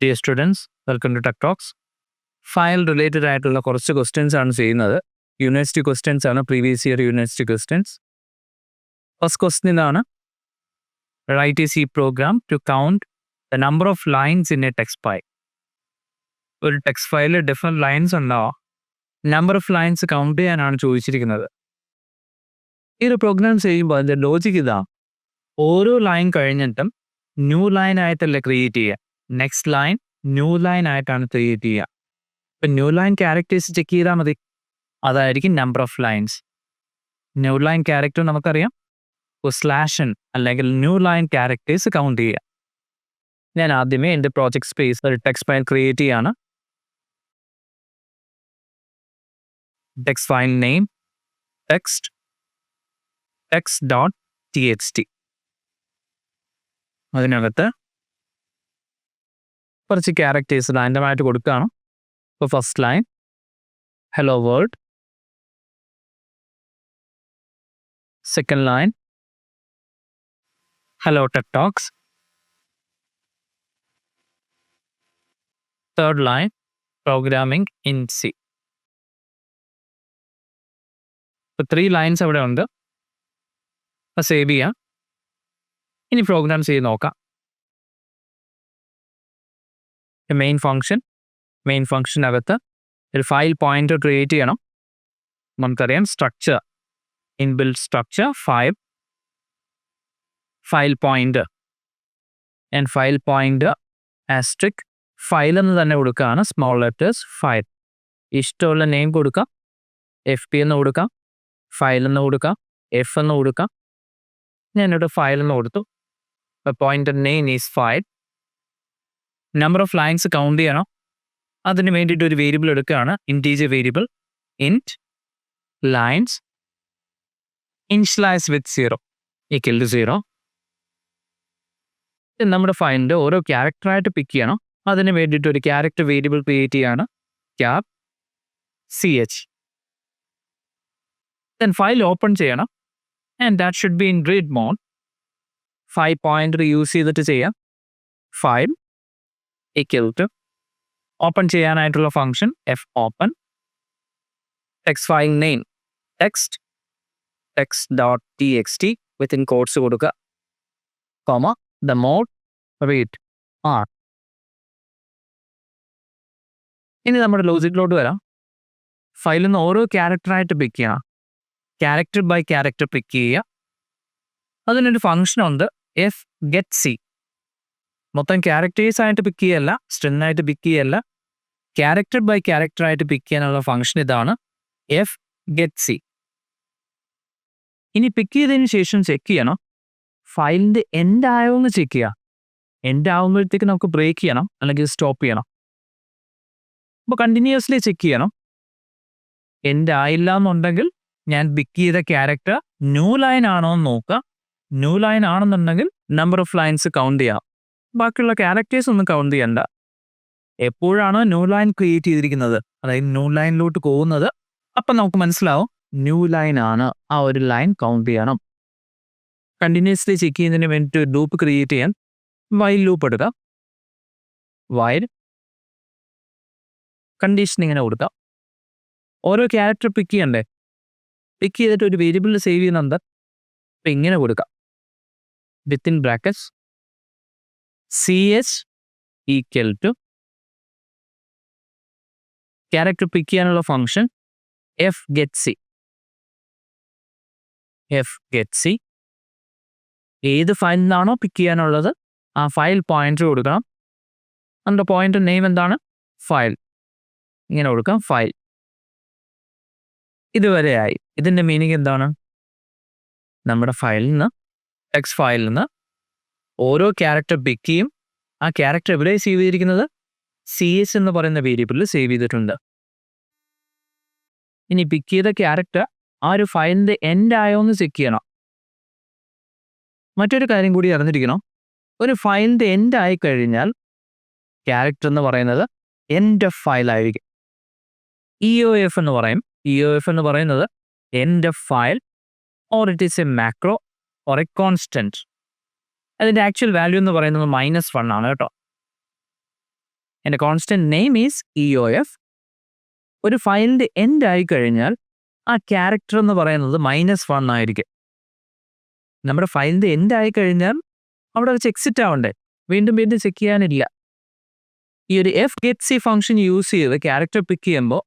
Dear students, welcome to Tech Talks. File related ആയിട്ടുള്ള കുറച്ച് questions ആണ് ചെയ്യുന്നത്. യൂണിവേഴ്സിറ്റി ക്വസ്റ്റ്യൻസ് ആണ്, previous year university questions. First question ഇതാണ്: write a C program to count the number of lines in a text file. ഒരു text ഫയലിൽ different lines ഉണ്ടാവാം. Number of lines count ചെയ്യാനാണ് ചോദിച്ചിരിക്കുന്നത്. ഈ ഒരു പ്രോഗ്രാം ചെയ്യുമ്പോൾ അതിൻ്റെ ലോജിക്ക് ഇതാ: ഓരോ ലൈൻ കഴിഞ്ഞിട്ടും ന്യൂ ലൈൻ ആയിട്ടല്ല ക്രിയേറ്റ് ചെയ്യുക, നെക്സ്റ്റ് ലൈൻ ന്യൂ ലൈൻ ആയിട്ടാണ് ക്രിയേറ്റ് ചെയ്യുക. ഇപ്പം ന്യൂ ലൈൻ ക്യാരക്ടേഴ്സ് ചെക്ക് ചെയ്താൽ മതി, അതായിരിക്കും number of lines. New line character നമുക്കറിയാം, സ്ലാഷൻ അല്ലെങ്കിൽ ന്യൂ ലൈൻ ക്യാരക്ടേഴ്സ് കൗണ്ട് ചെയ്യുക. ഞാൻ ആദ്യമേ എൻ്റെ പ്രോജക്റ്റ് സ്പേസ് ഒരു ടെക്സ്റ്റ് ഫയൽ ക്രിയേറ്റ് ചെയ്യാണ്. Text file name text.txt. അതിനകത്ത് കുറച്ച് ക്യാരക്ടേഴ്സ് റാൻഡമായിട്ട് കൊടുക്കുകയാണ്. ഇപ്പോൾ first line hello world, second line hello tech talks, third line programming in C. ഇപ്പോൾ 3 ലൈൻസ് അവിടെ ഉണ്ട്. അപ്പോൾ സേവ് ചെയ്യാം. ഇനി പ്രോഗ്രാം ചെയ്ത് നോക്കാം. മെയിൻ ഫംഗ്ഷനകത്ത് ഒരു ഫയൽ പോയിന്റർ ക്രിയേറ്റ് ചെയ്യണം. നമുക്കറിയാം structure, inbuilt structure file pointer and file pointer asterisk file എന്ന് തന്നെ കൊടുക്കുകയാണ്. Small letters file. ഇഷ്ടമുള്ള നെയിം കൊടുക്കാം. FP എന്ന് കൊടുക്കാം, ഫയൽ എന്ന് കൊടുക്കാം, F എന്ന് കൊടുക്കാം. ഞാനിവിടെ ഫയൽ എന്ന് കൊടുത്തു. Pointer name is file. Number of lines count ചെയ്യണം. അതിന് വേണ്ടിയിട്ട് ഒരു വേരിയബിൾ എടുക്കുകയാണ്, ഇൻറ്റീജർ വേരിയബിൾ ഇൻറ്റ് ലൈൻസ് ഇനിഷ്യലൈസ് വിത്ത് 0 = 0. നമ്മുടെ ഫയലിൻ്റെ ഓരോ ക്യാരക്ടറായിട്ട് പിക്ക് ചെയ്യണം. അതിന് വേണ്ടിയിട്ട് ഒരു ക്യാരക്ടർ വേരിയബിൾ ക്രിയേറ്റ് ചെയ്യാണ്, cap CH. Then file open ചെയ്യണം. And that should be in read mode. File pointer use ചെയ്തിട്ട് ചെയ്യാം. ഫയൽ = ഓപ്പൺ ചെയ്യാനായിട്ടുള്ള function fopen. Text file name text.txt within quotes കൊടുക്കുക, comma the mode read R. ഇനി നമ്മുടെ ലോജിക്കിലോട്ട് വരാം. ഫയലിൽ നിന്ന് ഓരോ ക്യാരക്ടറായിട്ട് പിക്ക് ചെയ്യണം. ക്യാരക്ടർ ബൈ ക്യാരക്ടർ പിക്ക് ചെയ്യുക. അതിനൊരു ഫംഗ്ഷനുണ്ട് fgetC. മൊത്തം ക്യാരക്ടേഴ്സ് ആയിട്ട് പിക്ക് ചെയ്യല്ല, സ്ട്രിങ് ആയിട്ട് പിക്ക് ചെയ്യല്ല, ക്യാരക്ടർ ബൈ ക്യാരക്ടർ ആയിട്ട് പിക്ക് ചെയ്യാനുള്ള ഫംഗ്ഷൻ ഇതാണ്, fgetC. ഇനി പിക്ക് ചെയ്തതിന് ശേഷം ചെക്ക് ചെയ്യണം ഫയലിൻ്റെ എൻഡ് ആയോ എന്ന് ചെക്ക് ചെയ്യുക. എൻഡ് ആകുമ്പോഴത്തേക്ക് നമുക്ക് ബ്രേക്ക് ചെയ്യണം അല്ലെങ്കിൽ സ്റ്റോപ്പ് ചെയ്യണം. അപ്പോൾ കണ്ടിന്യൂസ്ലി ചെക്ക് ചെയ്യണം. എൻഡ് ആയില്ല എന്നുണ്ടെങ്കിൽ ഞാൻ പിക്ക് ചെയ്ത ക്യാരക്ടർ ന്യൂ ലൈൻ ആണോ എന്ന് നോക്കുക. ന്യൂ ലൈൻ ആണെന്നുണ്ടെങ്കിൽ നമ്പർ ഓഫ് ലൈൻസ് കൗണ്ട് ചെയ്യാം. ബാക്കിയുള്ള ക്യാരക്ടേഴ്സ് ഒന്നും കൗണ്ട് ചെയ്യണ്ട. എപ്പോഴാണോ ന്യൂ ലൈൻ ക്രിയേറ്റ് ചെയ്തിരിക്കുന്നത്, അതായത് ന്യൂ ലൈനിലോട്ട് പോകുന്നത്, അപ്പം നമുക്ക് മനസ്സിലാവും ന്യൂ ലൈൻ ആണ്, ആ ഒരു ലൈൻ കൗണ്ട് ചെയ്യണം. കണ്ടിന്യൂസ്ലി ചെക്ക് ചെയ്യുന്നതിന് വേണ്ടിയിട്ട് ഒരു ലൂപ്പ് ക്രിയേറ്റ് ചെയ്യാൻ വൈൽ ലൂപ്പ് എടുക്കാം. വൈൽ കണ്ടീഷൻ ഇങ്ങനെ കൊടുക്കാം. ഓരോ ക്യാരക്ടർ പിക്ക് ചെയ്യണ്ടേ, പിക്ക് ചെയ്തിട്ട് ഒരു വേരിയബിളിൽ സേവ് ചെയ്യുന്നുണ്ട്. അപ്പം ഇങ്ങനെ കൊടുക്കാം, വിത്തിൻ ബ്രാക്കറ്റ്സ് CH = ക്യാരക്ടർ പിക്ക് ചെയ്യാനുള്ള ഫംഗ്ഷൻ fgetC. ഏത് ഫയലിൽ നിന്നാണോ പിക്ക് ചെയ്യാനുള്ളത് ആ ഫയൽ പോയിന്റർ കൊടുക്കണം. അതിൻ്റെ പോയിന്റർ നെയിം എന്താണ്, ഫയൽ. ഇങ്ങനെ കൊടുക്കാം, ഫയൽ. ഇതുവരെ ആയി. ഇതിൻ്റെ മീനിങ് എന്താണ്? നമ്മുടെ ഫയലിൽ നിന്ന്, ടെക്സ്റ്റ് ഫയലിൽ നിന്ന് ഓരോ ക്യാരക്ടർ പിക്ക് ചെയ്യും. ആ ക്യാരക്ടർ എവിടെ സേവ് ചെയ്തിരിക്കുന്നത്? CH എന്ന് പറയുന്ന വേരിയബിളിൽ സേവ് ചെയ്തിട്ടുണ്ട്. ഇനി പിക്ക് ചെയ്ത ക്യാരക്ടർ ആ ഒരു ഫയലിൻ്റെ എൻഡ് ആയോ എന്ന് ചെക്ക് ചെയ്യണം. മറ്റൊരു കാര്യം കൂടി അറിഞ്ഞിരിക്കണം, ഒരു ഫയലിൻ്റെ എൻഡ് ആയി കഴിഞ്ഞാൽ ക്യാരക്ടർ എന്ന് പറയുന്നത് എൻഡ് ഓഫ് ഫയൽ ആയിരിക്കും. EOF എന്ന് പറയും. EOF എന്ന് പറയുന്നത് end of file, or it is A macro or A constant. അതിൻ്റെ ആക്ച്വൽ വാല്യൂ എന്ന് പറയുന്നത് -1 ആണ് കേട്ടോ. എൻ്റെ കോൺസ്റ്റൻറ്റ് നെയിം ഈസ് EOF. ഒരു ഫയലിൻ്റെ എൻഡ് ആയി കഴിഞ്ഞാൽ ആ ക്യാരക്ടർ എന്ന് പറയുന്നത് -1 ആയിരിക്കും. നമ്മുടെ ഫയലിൻ്റെ എൻഡ് ആയി കഴിഞ്ഞാൽ അവിടെ വെച്ച് എക്സിറ്റ് ആവണ്ടേ, വീണ്ടും വീണ്ടും ചെക്ക് ചെയ്യാനില്ല. ഈ ഒരു fgetC ഫംഗ്ഷൻ യൂസ് ചെയ്ത് ക്യാരക്ടർ പിക്ക് ചെയ്യുമ്പോൾ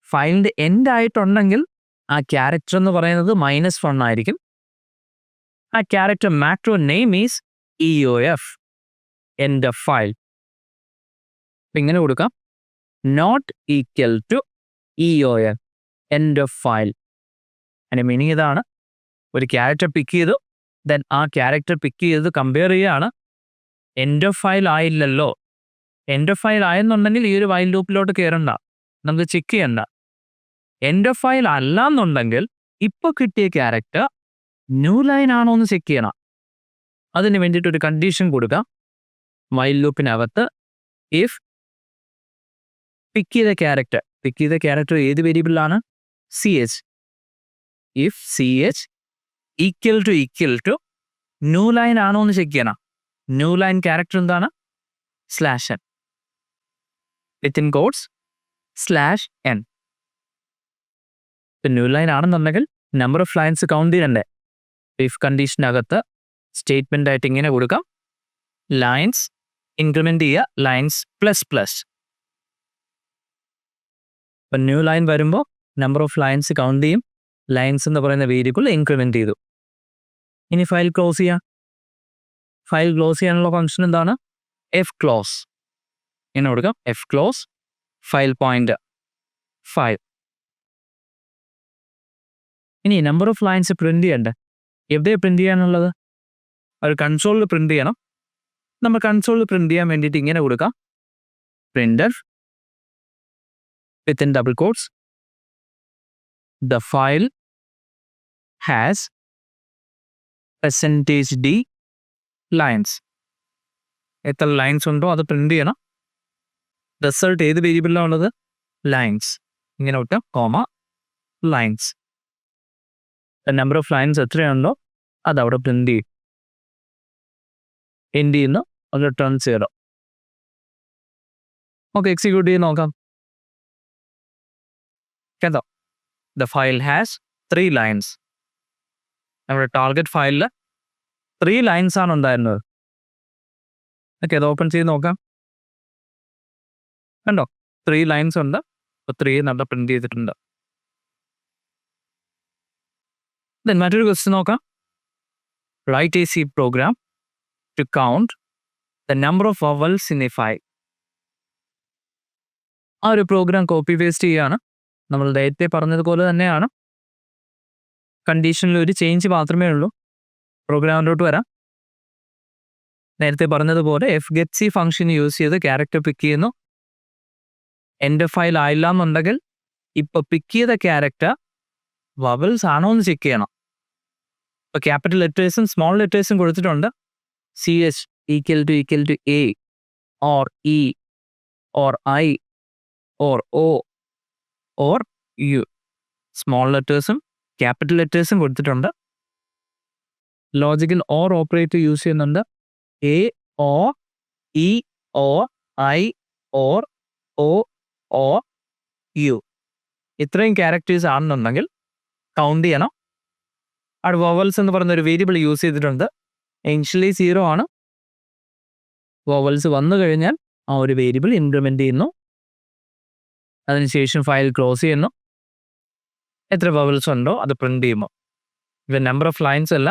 ഫയലിൻ്റെ എൻഡ് ആയിട്ടുണ്ടെങ്കിൽ ആ ക്യാരക്ടർ എന്ന് പറയുന്നത് -1 ആയിരിക്കും. ആ character macro name is EOF, end of file. അപ്പം ഇങ്ങനെ കൊടുക്കാം, not equal to EOF, end of file. അതിൻ്റെ മീനിങ് ഇതാണ്, ഒരു ക്യാരക്ടർ പിക്ക് ചെയ്തു, ദെൻ ആ ക്യാരക്ടർ പിക്ക് ചെയ്ത് കമ്പയർ ചെയ്യുകയാണ്. എൻഡ് ഓഫ് ഫയൽ ആയില്ലല്ലോ, എൻഡ് ഓഫ് ഫയൽ ആയെന്നുണ്ടെങ്കിൽ ഈ ഒരു വൈൽ ലൂപ്പിലോട്ട് കയറണ്ട, നമുക്ക് ചെക്ക് ചെയ്യണ്ട. എൻഡ് ഓഫ് ഫയൽ അല്ല എന്നുണ്ടെങ്കിൽ ഇപ്പോൾ കിട്ടിയ ക്യാരക്ടർ ന്യൂ ലൈൻ ആണോ എന്ന് ചെക്ക് ചെയ്യണം. അതിന് വേണ്ടിയിട്ട് ഒരു കണ്ടീഷൻ കൊടുക്കാം. വൈൽ ലൂപ്പിനകത്ത് ഇഫ് പിക്ക് ചെയ്ത ക്യാരക്ടർ ഏത് വേരിയബിളാണ്? CH. If CH equal to new line ആണോ എന്ന് ചെക്ക് ചെയ്യണം. ന്യൂ ലൈൻ ക്യാരക്ടർ എന്താണ്? /n within quotes /n. New line ആണെന്നുണ്ടെങ്കിൽ നമ്പർ ഓഫ് ലൈൻസ് കൗണ്ട് ചെയ്യണ്ടേ. ഇഫ് കണ്ടീഷനകത്ത് സ്റ്റേറ്റ്മെൻ്റ് ആയിട്ട് ഇങ്ങനെ കൊടുക്കാം, ലൈൻസ് ഇൻക്രിമെൻ്റ് ചെയ്യുക, ലൈൻസ് ++. ഇപ്പം ന്യൂ ലൈൻ വരുമ്പോൾ നമ്പർ ഓഫ് ലൈൻസ് കൗണ്ട് ചെയ്യും, ലൈൻസ് എന്ന് പറയുന്ന വേരിയബിൾ ഇൻക്രിമെൻ്റ് ചെയ്തു. ഇനി ഫയൽ ക്ലോസ് ചെയ്യാം. ഫയൽ ക്ലോസ് ചെയ്യാനുള്ള ഫംഗ്ഷൻ എന്താണ്? fclose. ഇങ്ങനെ കൊടുക്കാം, fclose ഫയൽ പോയിന്റ് 5. ഇനി നമ്പർ ഓഫ് ലൈൻസ് പ്രിന്റ് ചെയ്യണ്ടേ, എവിടെയാണ് പ്രിന്റ് ചെയ്യാനുള്ളത്? അത് കൺസോളിൽ പ്രിന്റ് ചെയ്യണം. നമ്മൾ കൺസോളിൽ പ്രിന്റ് ചെയ്യാൻ വേണ്ടിയിട്ട് ഇങ്ങനെ കൊടുക്കാം, printer within double quotes the file has %d lines. എത്ര ലൈൻസ് ഉണ്ടോ അത് പ്രിന്റ് ചെയ്യണം. റിസൾട്ട് ഏത് വേരിയബിളിലാണ് ഉള്ളത്? ലൈൻസ്. ഇങ്ങനെ വിട്ടാൽ comma lines. Number of lines എത്രയുണ്ടോ അത് അവിടെ പ്രിന്റ് ചെയ്യും. എൻഡ് ചെയ്യുന്നു, അത് റിട്ടേൺ 0. ഓക്കെ, എക്സിക്യൂട്ട് ചെയ്ത് നോക്കാം. കേട്ടോ, ദ ഫയൽ ഹാസ് 3 ലൈൻസ്. നമ്മുടെ ടാർഗറ്റ് ഫയലിൽ 3 ലൈൻസ് ആണ് ഉണ്ടായിരുന്നത്. ഓക്കെ, അത് ഓപ്പൺ ചെയ്ത് നോക്കാം. കണ്ടോ, 3 ലൈൻസ് ഉണ്ട്. അപ്പോൾ 3 നമ്മൾ പ്രിന്റ് ചെയ്തിട്ടുണ്ട്. ദെൻ മറ്റൊരു ക്വസ്റ്റ്യൻ നോക്കാം. Write a C program to count the number of vowels in a file. ആ ഒരു പ്രോഗ്രാം കോപ്പി പേസ്റ്റ് ചെയ്യുകയാണ്. നമ്മൾ നേരത്തെ പറഞ്ഞതുപോലെ തന്നെയാണ്. കണ്ടീഷനിൽ ഒരു ചേഞ്ച് മാത്രമേ ഉള്ളൂ. പ്രോഗ്രാമിലോട്ട് വരാം. നേരത്തെ പറഞ്ഞതുപോലെ fgetC ഫംഗ്ഷൻ യൂസ് ചെയ്ത് ക്യാരക്ടർ പിക്ക് ചെയ്യുന്നു. എൻ്റെ ഫയൽ ആയില്ല എന്നുണ്ടെങ്കിൽ ഇപ്പോൾ പിക്ക് ചെയ്ത ക്യാരക്ടർ വവൽസ് ആണോ എന്ന് ചെക്ക് ചെയ്യണം. ഇപ്പോൾ ക്യാപിറ്റൽ ലെറ്റേഴ്സും സ്മോൾ ലെറ്റേഴ്സും കൊടുത്തിട്ടുണ്ട്. CH equal to A or E or I or O or U. Small ലെറ്റേഴ്സും ക്യാപിറ്റൽ ലെറ്റേഴ്സും കൊടുത്തിട്ടുണ്ട്. ലോജിക്കൽ ഓർ ഓപ്പറേറ്റർ യൂസ് ചെയ്യുന്നുണ്ട്. A or E or I or O or U. ഇത്രയും ക്യാരക്ടേഴ്സ് ആണെന്നുണ്ടെങ്കിൽ കൗണ്ട് ചെയ്യണം. അവിടെ വവൽസ് എന്ന് പറയുന്ന ഒരു വേരിയബിൾ യൂസ് ചെയ്തിട്ടുണ്ട്. ഇനിഷ്യലി 0 ആണ്. വവൽസ് വന്നു കഴിഞ്ഞാൽ ആ ഒരു വേരിയബിൾ ഇംപ്ലിമെൻ്റ് ചെയ്യുന്നു. അതിനുശേഷം ഫയൽ ക്ലോസ് ചെയ്യുന്നു. എത്ര വവൽസ് ഉണ്ടോ അത് പ്രിന്റ് ചെയ്യുമ്പോൾ ഇവ നമ്പർ ഓഫ് ലൈൻസ് അല്ല,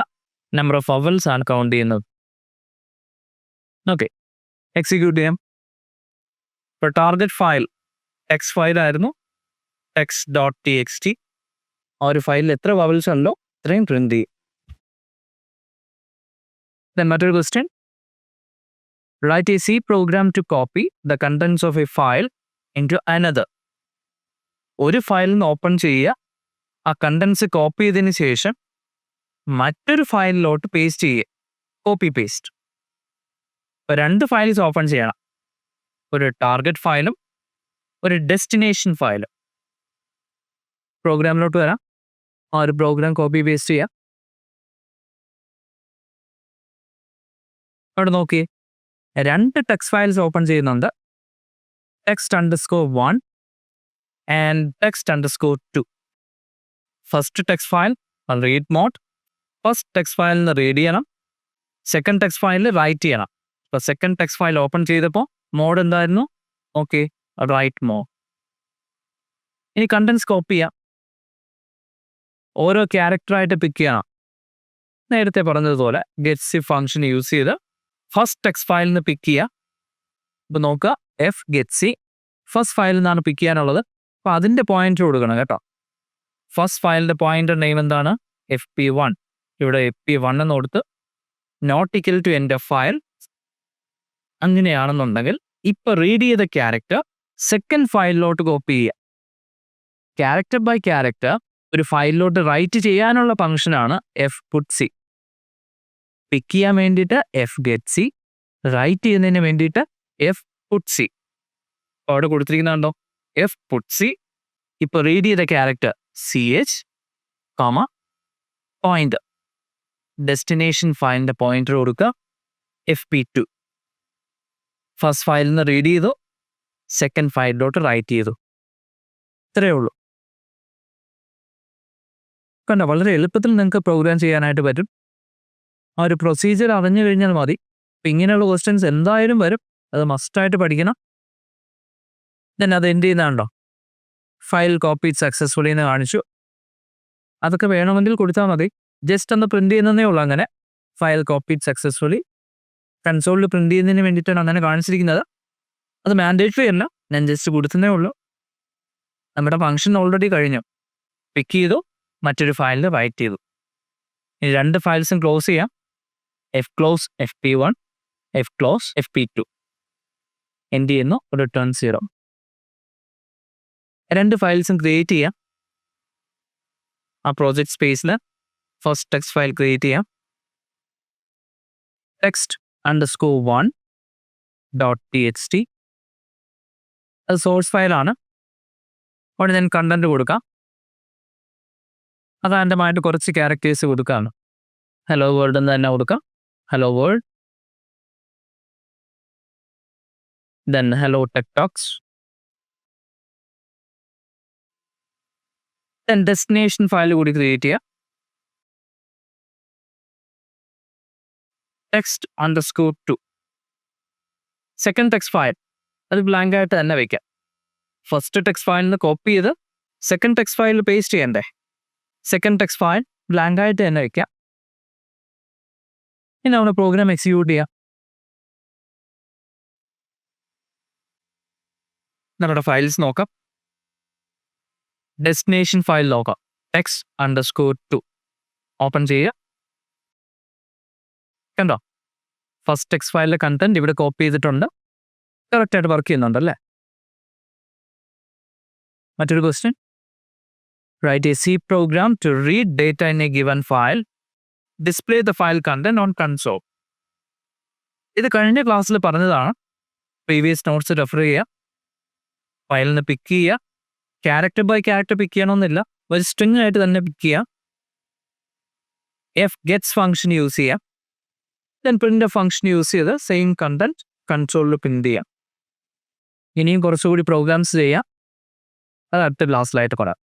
നമ്പർ ഓഫ് വവൽസ് ആണ് കൗണ്ട് ചെയ്യുന്നത്. ഓക്കെ, എക്സിക്യൂട്ട് ചെയ്യാം. ഇപ്പോൾ ടാർഗറ്റ് ഫയൽ ടെക്സ്റ്റ് ഫയലായിരുന്നു, text.txt. ആ ഒരു ഫയലിൽ എത്ര വവൽസ് ഉണ്ടോ അത്രയും പ്രിന്റ് ചെയ്യും. മറ്റൊരു question. Write a C program to copy the contents of a file into another. ഒരു ഫയലിൽ നിന്ന് ഓപ്പൺ ചെയ്യുക, ആ കണ്ടൻസ് കോപ്പി ചെയ്തതിന് ശേഷം മറ്റൊരു ഫയലിലോട്ട് പേസ്റ്റ് ചെയ്യുക. Copy paste. ഇപ്പോൾ 2 ഫയൽസ് ഓപ്പൺ ചെയ്യണം. ഒരു ടാർഗറ്റ് ഫയലും ഒരു ഡെസ്റ്റിനേഷൻ ഫയലും. പ്രോഗ്രാമിലോട്ട് വരാം. ആ ഒരു പ്രോഗ്രാം കോപ്പി പേസ്റ്റ് ചെയ്യാം. അവിടെ നോക്കിയേ, 2 ടെക്സ്റ്റ് ഫയൽസ് ഓപ്പൺ ചെയ്യുന്നുണ്ട്. text_1 and text_2. First text file read mode. First text ഫയലിന് റീഡ് ചെയ്യണം, സെക്കൻഡ് ടെക്സ്റ്റ് ഫയലിൽ റൈറ്റ് ചെയ്യണം. ഇപ്പോൾ സെക്കൻഡ് ടെക്സ്റ്റ് ഫയൽ ഓപ്പൺ ചെയ്തപ്പോൾ മോഡ് എന്തായിരുന്നു? Okay, write mode. ഇനി കണ്ടൻസ് കോപ്പി ചെയ്യാം. ഓരോ ക്യാരക്ടറായിട്ട് പിക്ക് ചെയ്യണം. നേരത്തെ പറഞ്ഞതുപോലെ ഗെറ്റ്സി ഫംഗ്ഷൻ യൂസ് ചെയ്ത് ഫസ്റ്റ് ടെക്സ്റ്റ് ഫയലിൽ നിന്ന് പിക്ക് ചെയ്യുക. ഇപ്പോൾ നോക്കുക, എഫ് ഗെറ്റ്സി ഫസ്റ്റ് ഫയലിൽ നിന്നാണ് പിക്ക് ചെയ്യാനുള്ളത്. അപ്പോൾ അതിൻ്റെ പോയിന്റ് കൊടുക്കണം കേട്ടോ. ഫസ്റ്റ് ഫയലിൻ്റെ പോയിന്റർ നെയിം എന്താണ്? FP1. ഇവിടെ FP1 എന്ന് കൊടുത്ത് not equal to end of file. അങ്ങനെയാണെന്നുണ്ടെങ്കിൽ ഇപ്പോൾ റീഡ് ചെയ്ത ക്യാരക്ടർ സെക്കൻഡ് ഫയലിലോട്ട് കോപ്പി ചെയ്യുക. ക്യാരക്ടർ ബൈ ക്യാരക്ടർ ഒരു ഫയലിലോട്ട് റൈറ്റ് ചെയ്യാനുള്ള ഫംഗ്ഷനാണ് fputc. പിക്ക് ചെയ്യാൻ വേണ്ടിയിട്ട് fgetc, റൈറ്റ് ചെയ്യുന്നതിന് വേണ്ടിയിട്ട് fputc. അവിടെ കൊടുത്തിരിക്കുന്നുണ്ടോ? fputc. ഇപ്പോൾ റീഡ് ചെയ്ത ക്യാരക്ടർ ch, പോയിന്റർ, ഡെസ്റ്റിനേഷൻ ഫയലിൻ്റെ പോയിന്റർ കൊടുക്കുക FP2. ഫസ്റ്റ് ഫയലിൽ നിന്ന് റീഡ് ചെയ്തു, സെക്കൻഡ് ഫയലിലോട്ട് റൈറ്റ് ചെയ്തു. ഇത്രയേ ഉള്ളൂ. കണ്ടോ, വളരെ എളുപ്പത്തിൽ നിങ്ങൾക്ക് പ്രോഗ്രാം ചെയ്യാനായിട്ട് പറ്റും. ആ ഒരു പ്രൊസീജിയർ അറിഞ്ഞു കഴിഞ്ഞാൽ മതി. അപ്പം ഇങ്ങനെയുള്ള ക്വസ്റ്റ്യൻസ് എന്തായാലും വരും, അത് മസ്റ്റായിട്ട് പഠിക്കണം. ദെൻ അത് എന്ത് ചെയ്യുന്നതാണോ, ഫയൽ കോപ്പി സക്സസ്ഫുള്ളി എന്ന് കാണിച്ചു. അതൊക്കെ വേണമെങ്കിൽ കൊടുത്താൽ മതി. ജസ്റ്റ് ഒന്ന് പ്രിന്റ് ചെയ്യുന്നതേ ഉള്ളൂ. അങ്ങനെ ഫയൽ കോപ്പി സക്സസ്ഫുള്ളി കൺസോളിൽ പ്രിന്റ് ചെയ്യുന്നതിന് വേണ്ടിയിട്ടാണ് അങ്ങനെ കാണിച്ചിരിക്കുന്നത്. അത് മാൻഡേറ്ററി അല്ല, ഞാൻ ജസ്റ്റ് കൊടുത്തതേ ഉള്ളൂ. നമ്മുടെ ഫംഗ്ഷൻ ഓൾറെഡി കഴിഞ്ഞു. പിക്ക് ചെയ്തു, മറ്റൊരു ഫയലിൽ റൈറ്റ് ചെയ്തു. ഇനി രണ്ട് ഫയൽസും ക്ലോസ് ചെയ്യാം. fclose FP1, fclose FP2. എന്ത് ചെയ്യുന്നു? റിട്ടേൺ 0. രണ്ട് ഫയൽസും ക്രിയേറ്റ് ചെയ്യാം. ആ പ്രോജക്റ്റ് സ്പേസിൽ ഫസ്റ്റ് ടെക്സ്റ്റ് ഫയൽ ക്രിയേറ്റ് ചെയ്യാം. text_1.txt. അത് സോഴ്സ് ഫയലാണ്. അവിടെ ഞാൻ കണ്ടന്റ് കൊടുക്കാം. അത് റാൻഡമായിട്ട് കുറച്ച് ക്യാരക്ടേഴ്സ് കൊടുക്കാണ്. ഹലോ വേൾഡ് എന്ന് തന്നെ കൊടുക്കാം. Hello world, then hello tech talks, then destination file കൂടി ക്രിയേറ്റ് ചെയ്യുക. text_2. സെക്കൻഡ് ടെക്സ്റ്റ് ഫയൽ അത് ബ്ലാങ്ക് ആയിട്ട് തന്നെ വയ്ക്കാം. ഫസ്റ്റ് ടെക്സ്റ്റ് ഫയലിൽ നിന്ന് കോപ്പി ചെയ്ത് സെക്കൻഡ് ടെക്സ്റ്റ് ഫയലിൽ പേസ്റ്റ് ചെയ്യണ്ടേ? സെക്കൻഡ് ടെക്സ്റ്റ് ഫയൽ ബ്ലാങ്ക് ആയിട്ട് തന്നെ വയ്ക്കാം. ഇനി നമ്മുടെ പ്രോഗ്രാം എക്സിക്യൂട്ട് ചെയ്യാം. നമ്മുടെ ഫയൽസ് നോക്കാം. ഡെസ്റ്റിനേഷൻ ഫയൽ നോക്കാം. text_2 ഓപ്പൺ ചെയ്യുക. കണ്ടോ, ഫസ്റ്റ് ടെക്സ്റ്റ് ഫയലിലെ കണ്ടന്റ് ഇവിടെ കോപ്പി ചെയ്തിട്ടുണ്ട്. കറക്റ്റായിട്ട് വർക്ക് ചെയ്യുന്നുണ്ടല്ലേ? മറ്റൊരു question. Write a C program to read data in a given file. Display the file content on console. ഇത് കഴിഞ്ഞ ക്ലാസ്സിൽ പറഞ്ഞതാണ്. പ്രീവിയസ് നോട്ട്സ് റെഫർ ചെയ്യുക. ഫയലിൽ നിന്ന് പിക്ക് ചെയ്യുക. ക്യാരക്ടർ ബൈ ക്യാരക്ടർ പിക്ക് ചെയ്യണമെന്നില്ല, ഒരു സ്ട്രിങ് ആയിട്ട് തന്നെ പിക്ക് ചെയ്യുക. fgets ഫംഗ്ഷൻ യൂസ് ചെയ്യാം. ദെൻ പ്രിന്റ് ഫംഗ്ഷൻ യൂസ് ചെയ്ത് സെയിം കണ്ടന്റ് കൺസോളിൽ പ്രിന്റ് ചെയ്യാം. ഇനിയും കുറച്ചുകൂടി പ്രോഗ്രാംസ് ചെയ്യാം. അത് അടുത്ത ക്ലാസ്സിലായിട്ട് പറയാം.